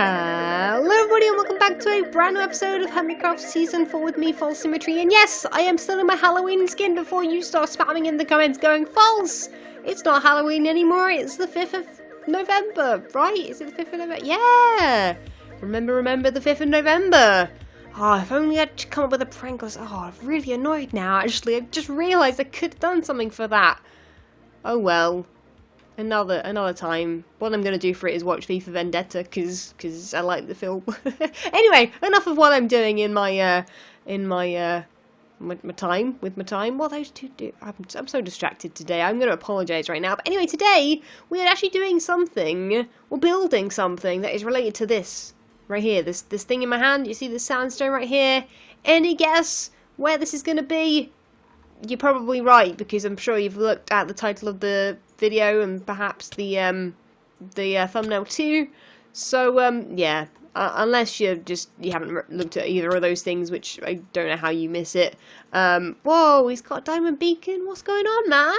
Hello everybody and welcome back to a brand new episode of Hermitcraft Season 4 with me, FalseSymmetry. And yes, I am still in my Halloween skin before you start spamming in the comments going, false! It's not Halloween anymore, it's the 5th of November, right? Is it the 5th of November? Yeah! Remember the 5th of November! Oh, if only I'd come up with a prank. I'm really annoyed now, actually. I've just realised I could have done something for that. Oh well. Another time. What I'm going to do for it is watch V for Vendetta, because I like the film. Anyway, enough of what I'm doing in my time. What those two do. I'm so distracted today. I'm going to apologise right now. But anyway, today we are actually doing something. We're building something that is related to this right here. This thing in my hand. You see this sandstone right here? Any guess where this is going to be? You're probably right, because I'm sure you've looked at the title of the video and perhaps the thumbnail too. So yeah, unless you haven't looked at either of those things, which I don't know how you miss it. Whoa, he's got a diamond beacon. What's going on, man?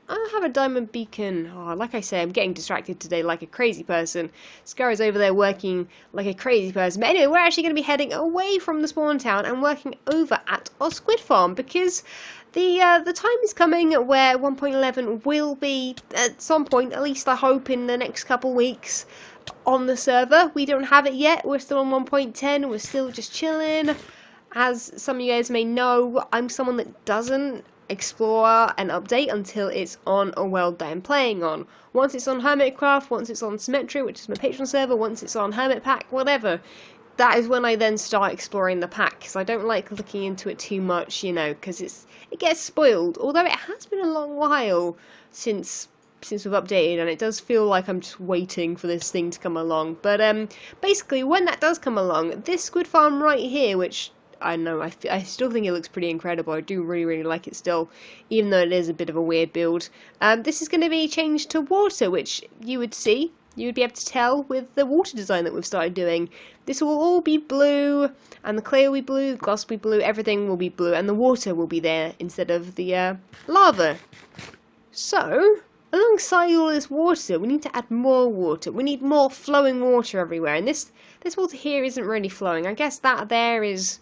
I don't have a diamond beacon. Oh, like I say, I'm getting distracted today like a crazy person. Scar's over there working like a crazy person. But anyway, we're actually going to be heading away from the spawn town and working over at our Squid Farm, because the time is coming where 1.11 will be, at some point, at least I hope in the next couple weeks, on the server. We don't have it yet. We're still on 1.10. We're still just chilling. As some of you guys may know, I'm someone that doesn't explore and update until it's on a world that I'm playing on. Once it's on Hermitcraft, once it's on Symmetry, which is my Patreon server, once it's on Hermit Pack, whatever, that is when I then start exploring the pack, because I don't like looking into it too much, you know, because it gets spoiled. Although it has been a long while since we've updated, and it does feel like I'm just waiting for this thing to come along. But basically, when that does come along, this Squid Farm right here, which I know, I still think it looks pretty incredible. I do really like it still, even though it is a bit of a weird build. This is going to be changed to water, which you would be able to tell with the water design that we've started doing. This will all be blue, and the clay will be blue, the glass will be blue, everything will be blue, and the water will be there instead of the lava. So, alongside all this water, we need to add more water. We need more flowing water everywhere, and this water here isn't really flowing. I guess that there is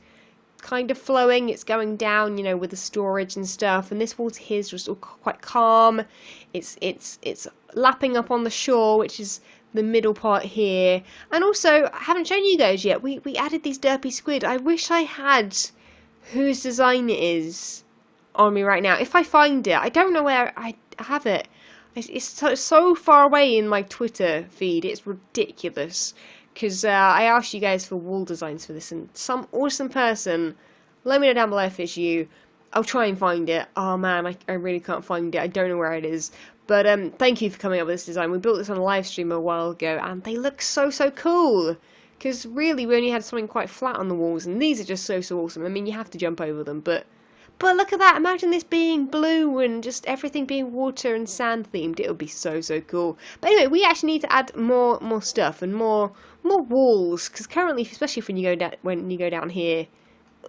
kind of flowing, it's going down, you know, with the storage and stuff, and this water here is just all quite calm. It's lapping up on the shore, which is the middle part here. And also, I haven't shown you guys yet, we added these derpy squid. I wish I had whose design it is on me right now. If I find it, I don't know where I have it. It's so far away in my Twitter feed, it's ridiculous. Because I asked you guys for wall designs for this, and some awesome person, let me know down below if it's you. I'll try and find it. Oh man, I really can't find it. I don't know where it is. But thank you for coming up with this design. We built this on a live stream a while ago, and they look so cool. Because really, we only had something quite flat on the walls, and these are just so awesome. I mean, you have to jump over them, but look at that. Imagine this being blue and just everything being water and sand themed. It would be so cool. But anyway, we actually need to add more stuff and more walls, because currently, especially when you go down here,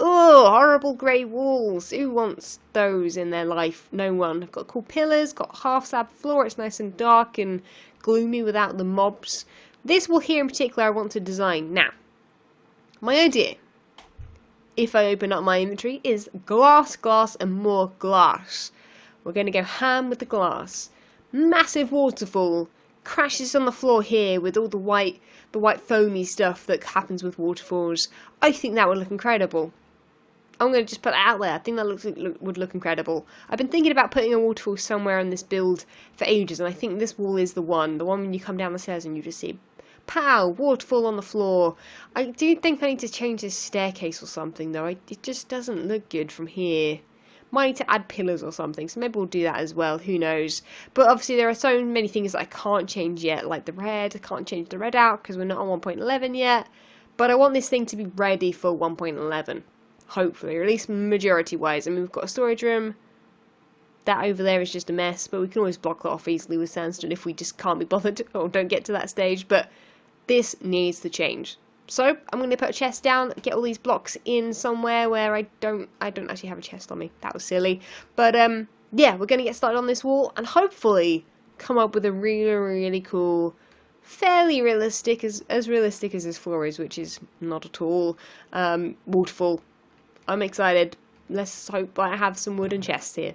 oh, horrible grey walls. Who wants those in their life? No one. I've got cool pillars, got half slab floor. It's nice and dark and gloomy without the mobs. This wall here in particular I want to design. Now, my idea, if I open up my inventory, is glass, and more glass. We're going to go ham with the glass. Massive waterfall. Crashes on the floor here with all the white foamy stuff that happens with waterfalls. I think that would look incredible. I'm going to just put that out there. I think that would look incredible. I've been thinking about putting a waterfall somewhere in this build for ages, and I think this wall is the one. The one when you come down the stairs and you just see, pow, waterfall on the floor. I do think I need to change this staircase or something, though. It just doesn't look good from here. Might need to add pillars or something, so maybe we'll do that as well, who knows. But obviously there are so many things that I can't change yet, like the red. I can't change the red out because we're not on 1.11 yet. But I want this thing to be ready for 1.11, hopefully, or at least majority-wise. I mean, we've got a storage room. That over there is just a mess, but we can always block that off easily with sandstone if we just can't be bothered or don't get to that stage. But this needs to change. So I'm going to put a chest down, get all these blocks in somewhere where I don't actually have a chest on me. That was silly. But yeah, we're going to get started on this wall and hopefully come up with a really cool fairly realistic, as realistic as this floor is, which is not at all. Waterfall. I'm excited. Let's hope I have some wooden chests here.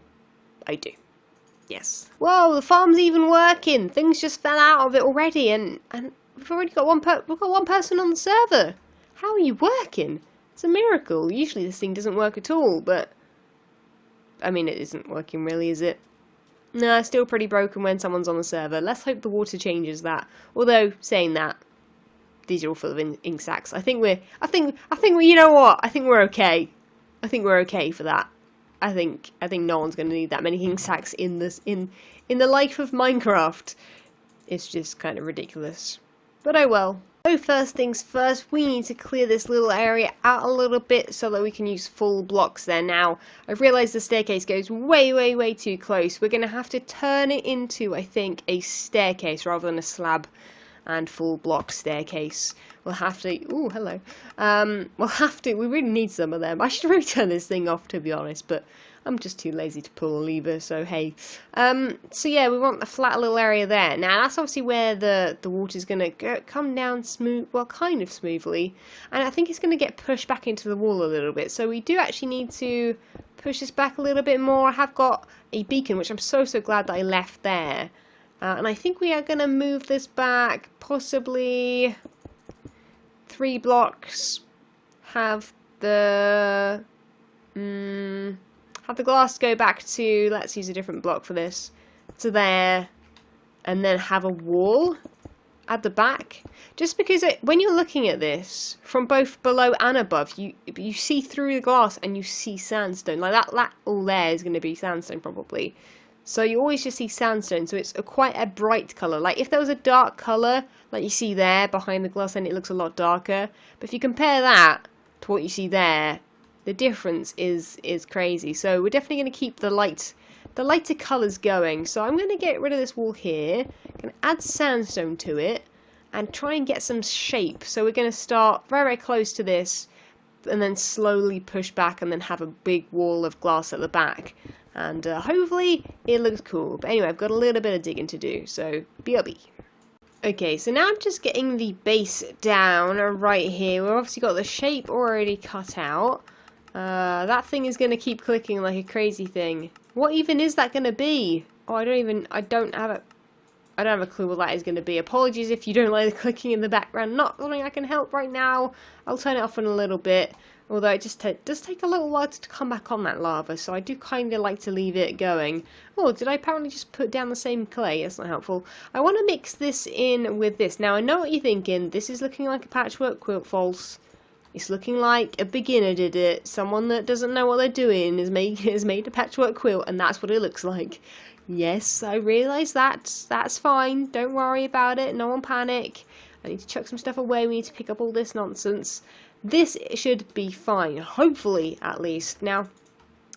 I do. Yes. Whoa, the farm's even working. Things just fell out of it already, and we've already got one person on the server. How are you working? It's a miracle. Usually this thing doesn't work at all, but I mean, it isn't working really, is it? No, still pretty broken when someone's on the server. Let's hope the water changes that. Although, saying that, these are all full of ink sacs. I think you know what? I think we're okay. I think we're okay for that. I think no one's going to need that many ink sacs in the life of Minecraft. It's just kind of ridiculous. But oh well. So first things first, we need to clear this little area out a little bit so that we can use full blocks there. Now, I've realised the staircase goes way too close. We're going to have to turn it into, I think, a staircase rather than a slab and full block staircase. We'll have to, ooh, hello. We really need some of them. I should really turn this thing off, to be honest, but I'm just too lazy to pull a lever, so hey. So yeah, we want a flat little area there. Now, that's obviously where the water's going to come down smooth, well, kind of smoothly. And I think it's going to get pushed back into the wall a little bit. So we do actually need to push this back a little bit more. I have got a beacon, which I'm so glad that I left there. And I think we are going to move this back possibly 3 blocks. Have the glass go back to, let's use a different block for this, to there, and then have a wall at the back. Just because when you're looking at this from both below and above, you see through the glass and you see sandstone. Like that all there is going to be sandstone probably. So you always just see sandstone, so it's quite a bright colour. Like if there was a dark colour, like you see there behind the glass, then it looks a lot darker. But if you compare that to what you see there, the difference is crazy. So we're definitely going to keep the lighter colours going. So I'm going to get rid of this wall here, going to add sandstone to it, and try and get some shape. So we're going to start very close to this, and then slowly push back, and then have a big wall of glass at the back. And hopefully it looks cool. But anyway, I've got a little bit of digging to do, so BRB. Okay, so now I'm just getting the base down right here. We've obviously got the shape already cut out. That thing is going to keep clicking like a crazy thing. What even is that going to be? Oh, I don't have a clue what that is going to be. Apologies if you don't like the clicking in the background. Not something I can help right now. I'll turn it off in a little bit. Although it just does take a little while to come back on that lava, so I do kind of like to leave it going. Oh, did I apparently just put down the same clay? That's not helpful. I want to mix this in with this. Now, I know what you're thinking. This is looking like a patchwork quilt, false. It's looking like a beginner did it. Someone that doesn't know what they're doing has made a patchwork quilt, and that's what it looks like. Yes, I realise that. That's fine. Don't worry about it. No one panic. I need to chuck some stuff away. We need to pick up all this nonsense. This should be fine, hopefully, at least. Now,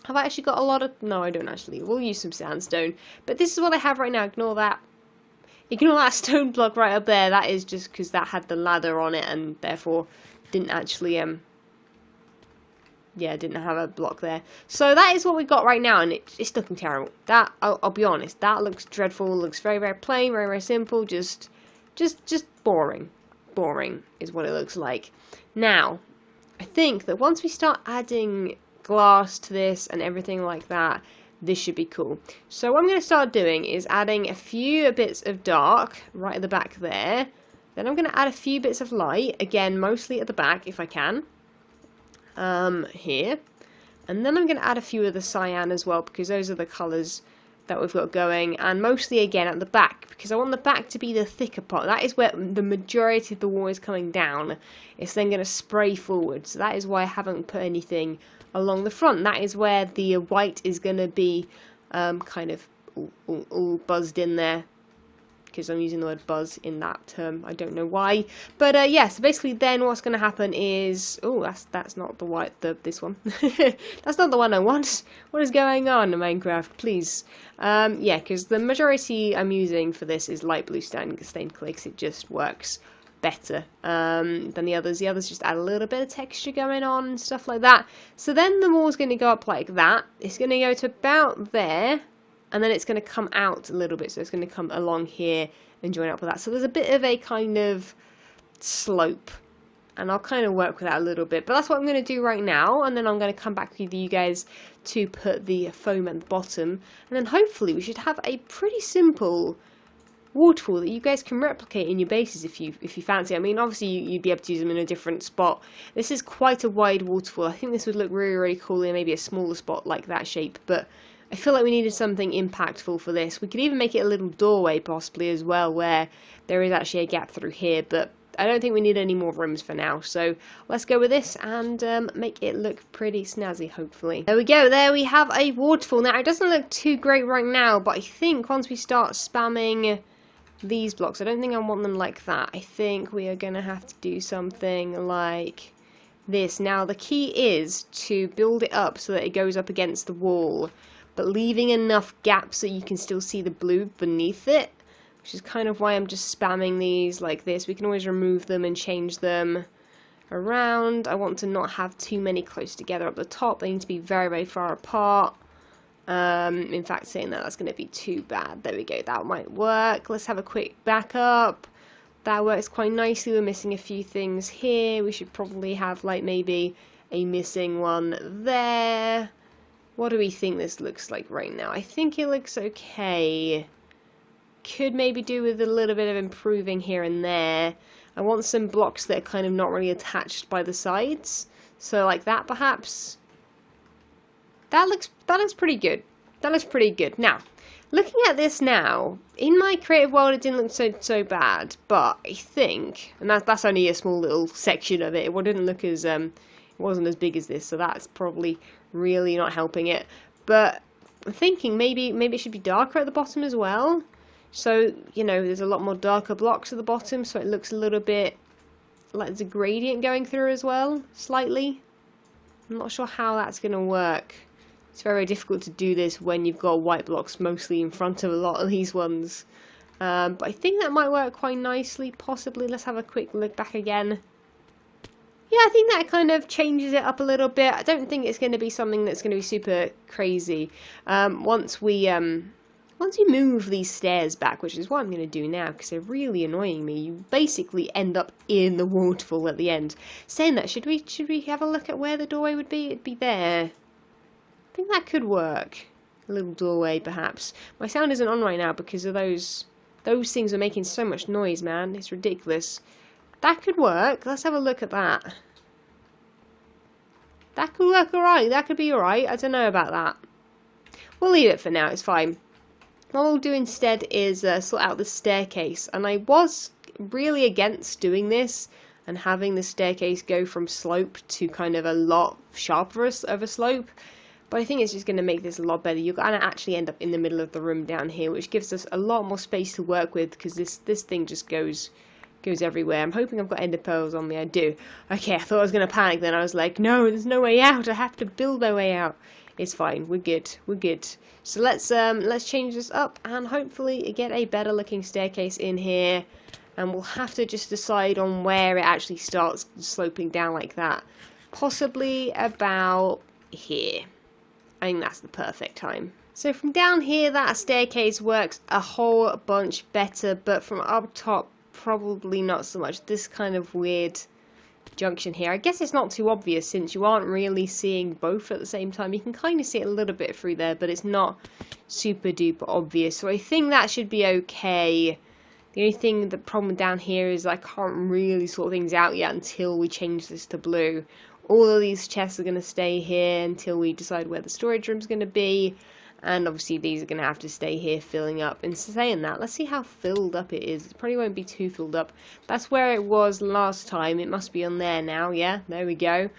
have I actually got a lot of... No, I don't actually. We'll use some sandstone. But this is what I have right now. Ignore that. Ignore that stone block right up there. That is just because that had the ladder on it and therefore didn't actually... yeah, didn't have a block there. So that is what we got right now, and it's looking terrible. That, I'll be honest, that looks dreadful. Looks very plain, very simple. Just boring. Boring is what it looks like. Now, I think that once we start adding glass to this and everything like that, this should be cool. So what I'm going to start doing is adding a few bits of dark right at the back there. Then I'm going to add a few bits of light, again, mostly at the back if I can. Here. And then I'm going to add a few of the cyan as well, because those are the colours that we've got going, and mostly again at the back, because I want the back to be the thicker part. That is where the majority of the wall is coming down. It's then going to spray forward, so that is why I haven't put anything along the front. That is where the white is going to be kind of all buzzed in there, because I'm using the word buzz in that term. I don't know why, but yeah. So basically, then what's going to happen is, oh, that's not the white. This one, that's not the one I want. What is going on in Minecraft? Please, yeah, because the majority I'm using for this is light blue stained clay. It just works better than the others. The others just add a little bit of texture going on and stuff like that. So then the wall's going to go up like that. It's going to go to about there. And then it's going to come out a little bit, so it's going to come along here and join up with that. So there's a bit of a kind of slope, and I'll kind of work with that a little bit, but that's what I'm going to do right now, and then I'm going to come back with you guys to put the foam at the bottom, and then hopefully we should have a pretty simple waterfall that you guys can replicate in your bases if you fancy. I mean, obviously you'd be able to use them in a different spot. This is quite a wide waterfall. I think this would look really, really cool in maybe a smaller spot like that shape, but I feel like we needed something impactful for this. We could even make it a little doorway possibly as well, where there is actually a gap through here, but I don't think we need any more rooms for now, so let's go with this and make it look pretty snazzy, hopefully. There we go, there we have a waterfall. Now, it doesn't look too great right now, but I think once we start spamming these blocks, I don't think I want them like that. I think we are going to have to do something like this. Now, the key is to build it up so that it goes up against the wall, but leaving enough gaps so you can still see the blue beneath it, which is kind of why I'm just spamming these like this. We can always remove them and change them around. I want to not have too many close together up the top. They need to be very, very far apart. In fact, saying that, that's going to be too bad. There we go, that might work. Let's have a quick backup. That works quite nicely. We're missing a few things here. We should probably have like maybe a missing one there. What do we think this looks like right now? I think it looks okay. Could maybe do with a little bit of improving here and there. I want some blocks that are kind of not really attached by the sides. So like that perhaps. That looks pretty good. That looks pretty good. Now, looking at this now, in my creative world it didn't look so bad, but I think, and that's only a small little section of it, it didn't look as it wasn't as big as this, so that's probably really not helping it. But I'm thinking maybe it should be darker at the bottom as well. So, you know, there's a lot more darker blocks at the bottom, so it looks a little bit like there's a gradient going through as well, slightly. I'm not sure how that's going to work. It's very difficult to do this when you've got white blocks mostly in front of a lot of these ones. But I think that might work quite nicely, possibly. Let's have a quick look back again. Yeah, I think that kind of changes it up a little bit. I don't think it's going to be something that's going to be super crazy. Once you move these stairs back, which is what I'm going to do now because they're really annoying me, you basically end up in the waterfall at the end. Saying that, should we have a look at where the doorway would be? It'd be there. I think that could work. A little doorway, perhaps. My sound isn't on right now because of those things are making so much noise, man. It's ridiculous. That could work. Let's have a look at that. That could work alright. That could be alright. I don't know about that. We'll leave it for now. It's fine. What we'll do instead is sort out the staircase. And I was really against doing this and having the staircase go from slope to kind of a lot sharper of a slope. But I think it's just going to make this a lot better. You're going to actually end up in the middle of the room down here, which gives us a lot more space to work with because this thing just goes everywhere. I'm hoping I've got ender pearls on me. I do. Okay, I thought I was going to panic then. I was like, no, there's no way out. I have to build my way out. It's fine. We're good. We're good. So let's change this up and hopefully get a better looking staircase in here. And we'll have to just decide on where it actually starts sloping down like that. Possibly about here. I think that's the perfect time. So from down here, that staircase works a whole bunch better, but from up top, probably not so much. This kind of weird junction here. I guess it's not too obvious since you aren't really seeing both at the same time. You can kind of see it a little bit through there, but it's not super duper obvious. So I think that should be okay. The only thing, the problem down here is I can't really sort things out yet until we change this to blue. All of these chests are going to stay here until we decide where the storage room is going to be. And obviously these are going to have to stay here filling up. And saying that, let's see how filled up it is. It probably won't be too filled up. That's where it was last time. It must be on there now. Yeah, there we go.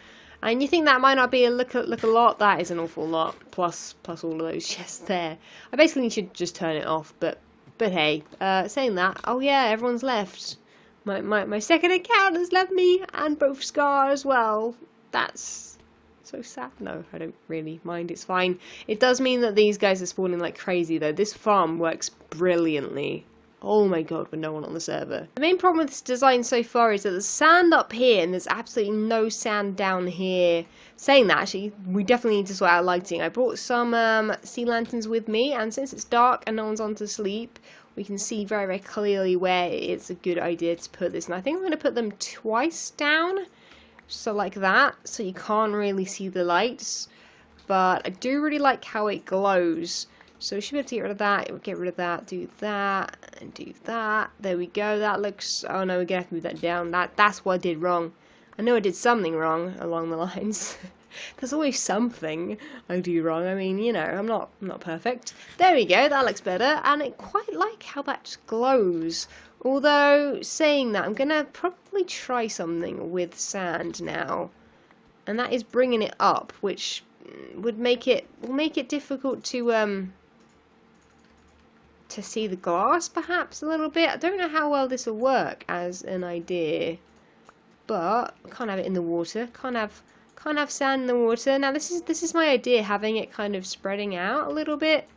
And you think that might not be a look a lot? That is an awful lot. Plus all of those chests there. I basically should just turn it off. But hey, saying that, oh yeah, everyone's left. My second account has left me, and both Scar as well. That's so sad. No, I don't really mind. It's fine. It does mean that these guys are spawning like crazy, though. This farm works brilliantly. Oh my god, with no one on the server. The main problem with this design so far is that there's sand up here, and there's absolutely no sand down here. Saying that, actually, we definitely need to sort out lighting. I brought some sea lanterns with me, and since it's dark and no one's on to sleep, we can see very, very clearly where it's a good idea to put this. And I think I'm going to put them twice down, so like that, so you can't really see the lights. But I do really like how it glows. So we should be able to get rid of that, get rid of that, do that, and do that. There we go, that looks, oh no, we're going to have to move that down. That's what I did wrong. I know I did something wrong along the lines. There's always something I do wrong. I mean, you know, I'm not perfect. There we go, that looks better, and I quite like how that just glows. Although, saying that, I'm going to probably try something with sand now. And that is bringing it up, which will make it difficult to see the glass, perhaps, a little bit. I don't know how well this will work as an idea. But, can't have it in the water. Can't have sand in the water. Now this is my idea, having it kind of spreading out a little bit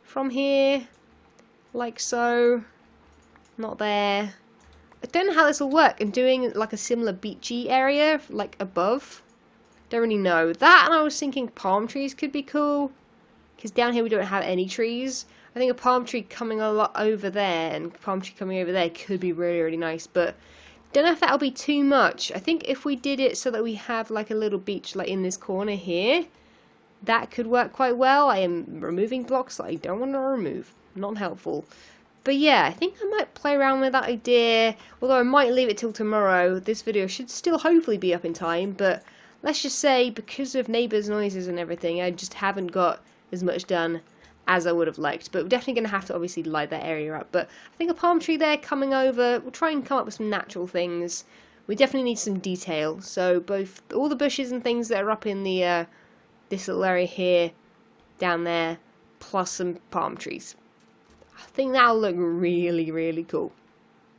from here, like so. Not there. I don't know how this will work, and doing like a similar beachy area, like above. Don't really know. That, and I was thinking palm trees could be cool, because down here we don't have any trees. I think a palm tree coming a lot over there, and a palm tree coming over there could be really, really nice, but don't know if that'll be too much. I think if we did it so that we have like a little beach like in this corner here, that could work quite well. I am removing blocks that I don't want to remove. Not helpful. But yeah, I think I might play around with that idea, although I might leave it till tomorrow. This video should still hopefully be up in time, but let's just say because of neighbours' noises and everything, I just haven't got as much done as I would have liked. But we're definitely going to have to obviously light that area up. But I think a palm tree there coming over, we'll try and come up with some natural things. We definitely need some detail. So both all the bushes and things that are up in the this little area here, down there, plus some palm trees. I think that'll look really, really cool.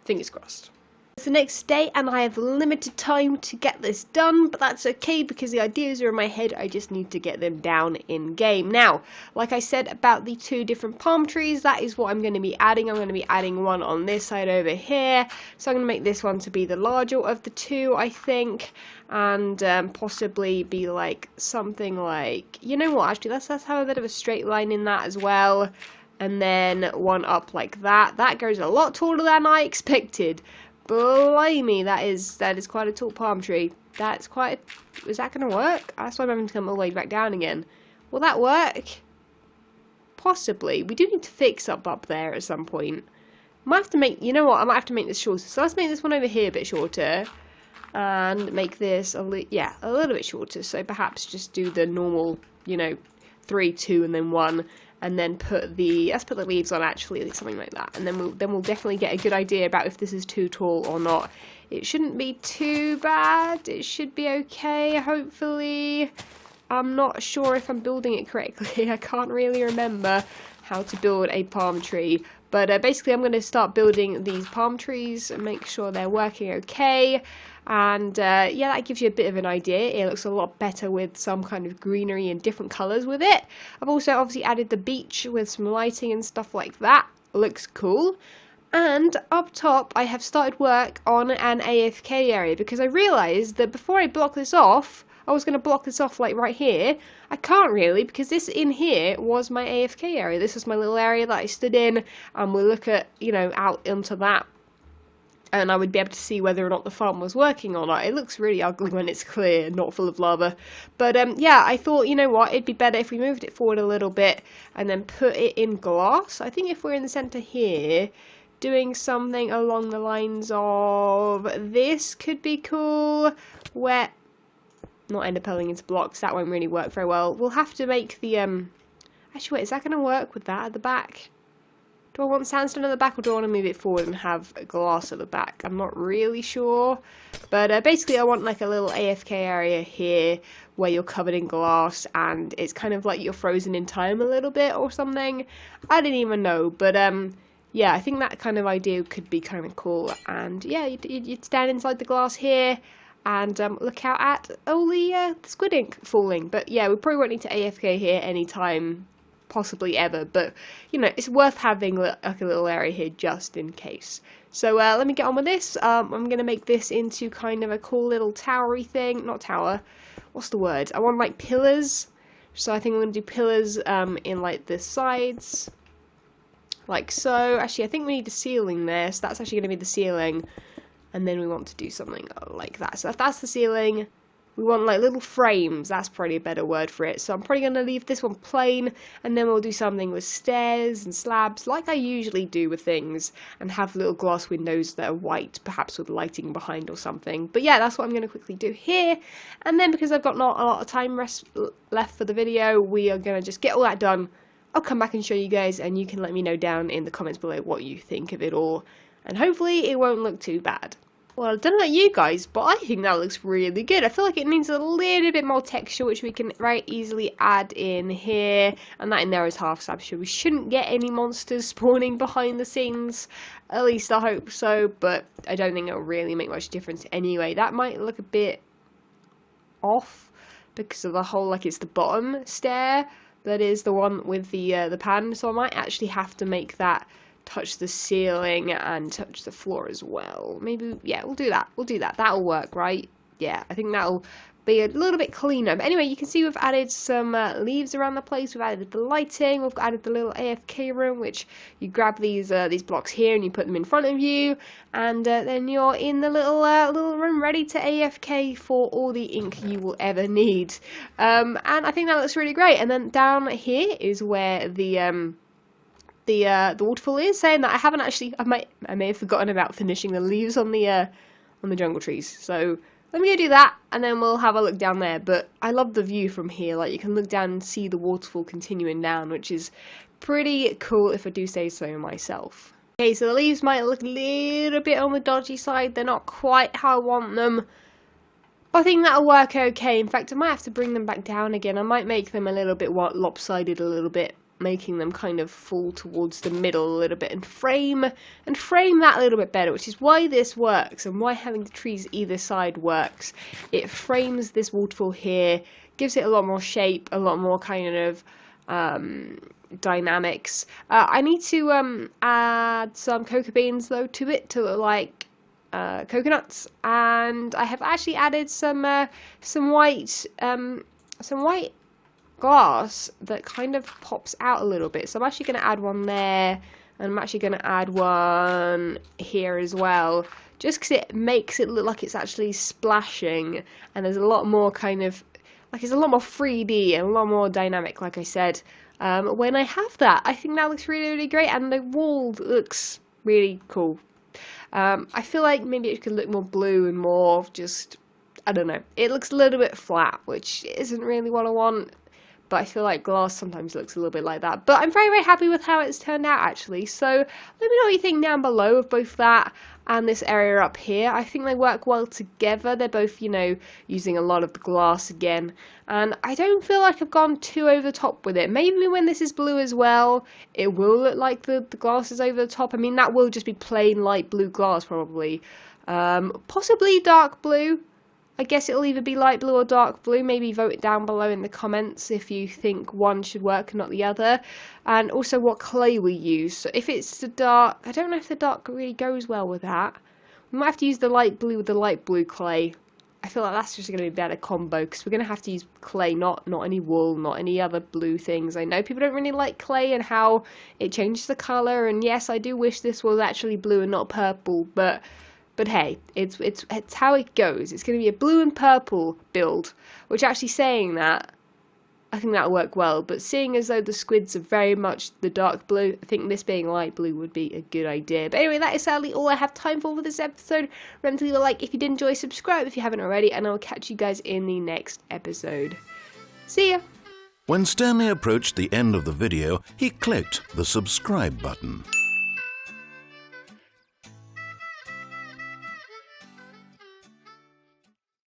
Fingers crossed. It's the next day and I have limited time to get this done, but that's okay because the ideas are in my head. I just need to get them down in game. Now, like I said about the two different palm trees, that is what I'm going to be adding. I'm going to be adding one on this side over here. So I'm going to make this one to be the larger of the two, I think, and possibly be like something like, you know what, actually let's have a bit of a straight line in that as well, and then one up like that. That goes a lot taller than I expected. Blimey, that is quite a tall palm tree. Is that going to work? That's why I'm having to come all the way back down again. Will that work? Possibly. We do need to fix up there at some point. Might have to make, you know what, I might have to make this shorter. So let's make this one over here a bit shorter. And make this a little bit shorter. So perhaps just do the normal, you know, 3, 2, and then 1. And then let's put the leaves on, actually, something like that. And then we'll definitely get a good idea about if this is too tall or not. It shouldn't be too bad. It should be okay, hopefully. I'm not sure if I'm building it correctly. I can't really remember how to build a palm tree. But basically, I'm going to start building these palm trees and make sure they're working okay. And yeah, that gives you a bit of an idea. It looks a lot better with some kind of greenery and different colours with it. I've also obviously added the beach with some lighting and stuff like that. Looks cool. And up top, I have started work on an AFK area because I realised that before I block this off, I was going to block this off like right here. I can't really, because this in here was my AFK area. This is my little area that I stood in, and we'll look at, you know, out into that. And I would be able to see whether or not the farm was working or not. It looks really ugly when it's clear and not full of lava. But yeah, I thought, you know what, it'd be better if we moved it forward a little bit and then put it in glass. I think if we're in the centre here, doing something along the lines of this could be cool. Where, not enderpearling into blocks, that won't really work very well. We'll have to make the, actually wait, is that going to work with that at the back? Do I want sandstone at the back, or do I want to move it forward and have glass at the back? I'm not really sure. But basically I want like a little AFK area here where you're covered in glass and it's kind of like you're frozen in time a little bit or something. I didn't even know. But yeah, I think that kind of idea could be kind of cool. And yeah, you'd stand inside the glass here and look out at all the squid ink falling. But yeah, we probably won't need to AFK here anytime possibly ever, but you know, it's worth having like a little area here just in case. So let me get on with this. I'm going to make this into kind of a cool little towery thing. Not tower, what's the word? I want like pillars. So I think I'm going to do pillars in like the sides. like so. Actually, I think we need the ceiling there, so that's actually going to be the ceiling. And then we want to do something like that. So if that's the ceiling, we want like little frames. That's probably a better word for it. So I'm probably going to leave this one plain, and then we'll do something with stairs and slabs like I usually do with things, and have little glass windows that are white, perhaps with lighting behind or something. But yeah, that's what I'm going to quickly do here. And then because I've got not a lot of time left for the video, we are going to just get all that done. I'll come back and show you guys, and you can let me know down in the comments below what you think of it all. And hopefully it won't look too bad. Well, I don't know about you guys, but I think that looks really good. I feel like it needs a little bit more texture, which we can very easily add in here. And that in there is half slab, so we shouldn't get any monsters spawning behind the scenes. At least I hope so, but I don't think it'll really make much difference anyway. That might look a bit off because of the whole, like it's the bottom stair that is the one with the pan. So I might actually have to make that touch the ceiling and touch the floor as well. Maybe, yeah, we'll do that. We'll do that. That'll work, right? Yeah, I think that'll be a little bit cleaner. But anyway, you can see we've added some leaves around the place. We've added the lighting. We've added the little AFK room, which you grab these blocks here and you put them in front of you, and then you're in the little room ready to AFK for all the ink you will ever need. And I think that looks really great. And then down here is where the waterfall is, saying that I haven't actually, I may have forgotten about finishing the leaves on the jungle trees. So let me go do that, and then we'll have a look down there. But I love the view from here. Like you can look down and see the waterfall continuing down, which is pretty cool if I do say so myself. Okay, so the leaves might look a little bit on the dodgy side. They're not quite how I want them. I think that'll work okay. In fact, I might have to bring them back down again. I might make them a little bit lopsided a little bit, making them kind of fall towards the middle a little bit, and frame that a little bit better, which is why this works and why having the trees either side works. It frames this waterfall here, gives it a lot more shape, a lot more kind of dynamics. I need to add some cocoa beans though to it to look like coconuts, and I have actually added some white glass that kind of pops out a little bit. So I'm actually going to add one there, and I'm actually going to add one here as well, just because it makes it look like it's actually splashing, and there's a lot more kind of, like it's a lot more 3D and a lot more dynamic, like I said, when I have that. I think that looks really, really great, and the wall looks really cool. I feel like maybe it could look more blue and more just, I don't know, it looks a little bit flat, which isn't really what I want. But I feel like glass sometimes looks a little bit like that. But I'm very, very happy with how it's turned out, actually. So let me know what you think down below of both that and this area up here. I think they work well together. They're both, you know, using a lot of the glass again. And I don't feel like I've gone too over the top with it. Maybe when this is blue as well, it will look like the glass is over the top. I mean, that will just be plain light blue glass, probably. Possibly dark blue. I guess it'll either be light blue or dark blue. Maybe vote it down below in the comments if you think one should work and not the other. And also what clay we use. So if it's the dark, I don't know if the dark really goes well with that. We might have to use the light blue with the light blue clay. I feel like that's just going to be a better combo, because we're going to have to use clay, not any wool, not any other blue things. I know people don't really like clay and how it changes the colour. And yes, I do wish this was actually blue and not purple, but hey, it's how it goes. It's going to be a blue and purple build, which actually saying that, I think that'll work well. But seeing as though the squids are very much the dark blue, I think this being light blue would be a good idea. But anyway, that is sadly all I have time for this episode. Remember to leave a like if you did enjoy, subscribe if you haven't already, and I'll catch you guys in the next episode. See ya! When Stanley approached the end of the video, he clicked the subscribe button.